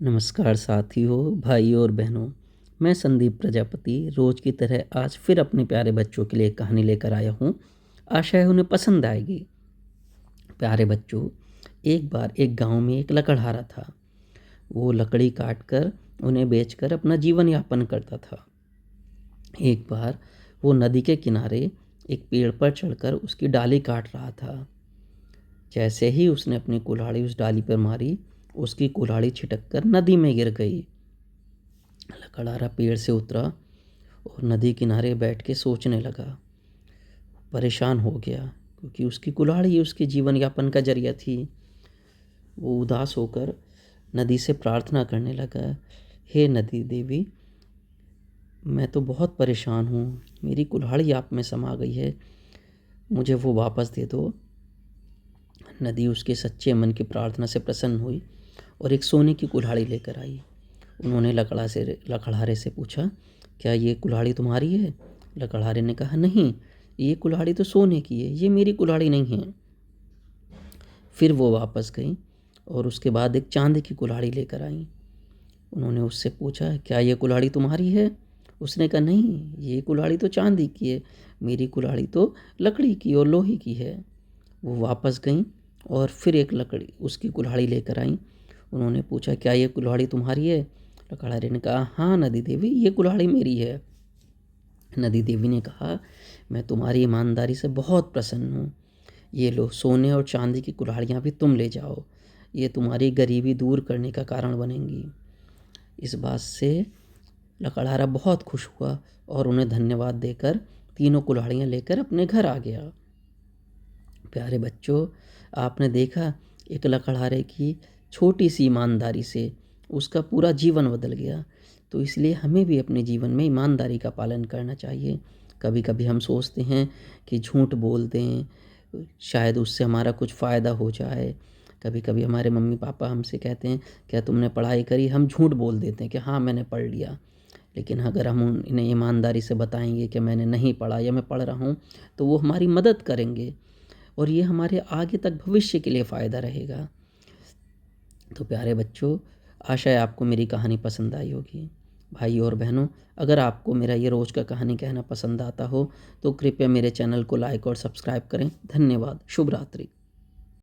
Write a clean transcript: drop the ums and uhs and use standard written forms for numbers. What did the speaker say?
नमस्कार साथियों, भाइयों और बहनों। मैं संदीप प्रजापति रोज़ की तरह आज फिर अपने प्यारे बच्चों के लिए एक कहानी लेकर आया हूँ। आशा है उन्हें पसंद आएगी। प्यारे बच्चों, एक बार एक गांव में एक लकड़हारा था। वो लकड़ी काट कर उन्हें बेचकर अपना जीवन यापन करता था। एक बार वो नदी के किनारे एक पेड़ पर चढ़कर उसकी डाली काट रहा था। जैसे ही उसने अपनी कुल्हाड़ी उस डाली पर मारी, उसकी कुल्हाड़ी छिटक कर नदी में गिर गई। लकड़हारा पेड़ से उतरा और नदी किनारे बैठ के सोचने लगा। परेशान हो गया क्योंकि उसकी कुल्हाड़ी ही उसके जीवन यापन का जरिया थी। वो उदास होकर नदी से प्रार्थना करने लगा, हे नदी देवी, मैं तो बहुत परेशान हूँ। मेरी कुल्हाड़ी आप में समा गई है, मुझे वो वापस दे दो। नदी उसके सच्चे मन की प्रार्थना से प्रसन्न हुई और एक सोने की कुल्हाड़ी लेकर आई। उन्होंने लकड़हारे से पूछा, क्या ये कुल्हाड़ी तुम्हारी है? लकड़हारे ने कहा, नहीं, ये कुल्हाड़ी तो सोने की है, ये मेरी कुल्हाड़ी नहीं है। फिर वो वापस गई और उसके बाद एक चांदी की कुल्हाड़ी लेकर आई। उन्होंने उससे पूछा, क्या ये कुल्हाड़ी तुम्हारी है? उसने कहा, नहीं, ये कुल्हाड़ी तो चांदी की है, मेरी कुल्हाड़ी तो लकड़ी की और लोहे की है। वो वापस गई और फिर एक लकड़ी उसकी कुल्हाड़ी लेकर आई। उन्होंने पूछा, क्या ये कुल्हाड़ी तुम्हारी है? लकड़हारे ने कहा, हाँ नदी देवी, ये कुल्हाड़ी मेरी है। नदी देवी ने कहा, मैं तुम्हारी ईमानदारी से बहुत प्रसन्न हूँ। ये लो, सोने और चांदी की कुल्हाड़ियाँ भी तुम ले जाओ, ये तुम्हारी गरीबी दूर करने का कारण बनेंगी। इस बात से लकड़हारा बहुत खुश हुआ और उन्हें धन्यवाद देकर तीनों कुल्हाड़ियाँ लेकर अपने घर आ गया। प्यारे बच्चों, आपने देखा, एक लकड़हारे की छोटी सी ईमानदारी से उसका पूरा जीवन बदल गया। तो इसलिए हमें भी अपने जीवन में ईमानदारी का पालन करना चाहिए। कभी कभी हम सोचते हैं कि झूठ बोल दें, शायद उससे हमारा कुछ फ़ायदा हो जाए। कभी कभी हमारे मम्मी पापा हमसे कहते हैं, क्या तुमने पढ़ाई करी? हम झूठ बोल देते हैं कि हाँ मैंने पढ़ लिया। लेकिन अगर हम इन्हें ईमानदारी से बताएंगे कि मैंने नहीं पढ़ा या मैं पढ़ रहा हूँ, तो वो हमारी मदद करेंगे और ये हमारे आगे तक भविष्य के लिए फ़ायदा रहेगा। तो प्यारे बच्चों, आशा है आपको मेरी कहानी पसंद आई होगी। भाई और बहनों, अगर आपको मेरा ये रोज़ का कहानी कहना पसंद आता हो तो कृपया मेरे चैनल को लाइक और सब्सक्राइब करें। धन्यवाद। शुभ रात्रि।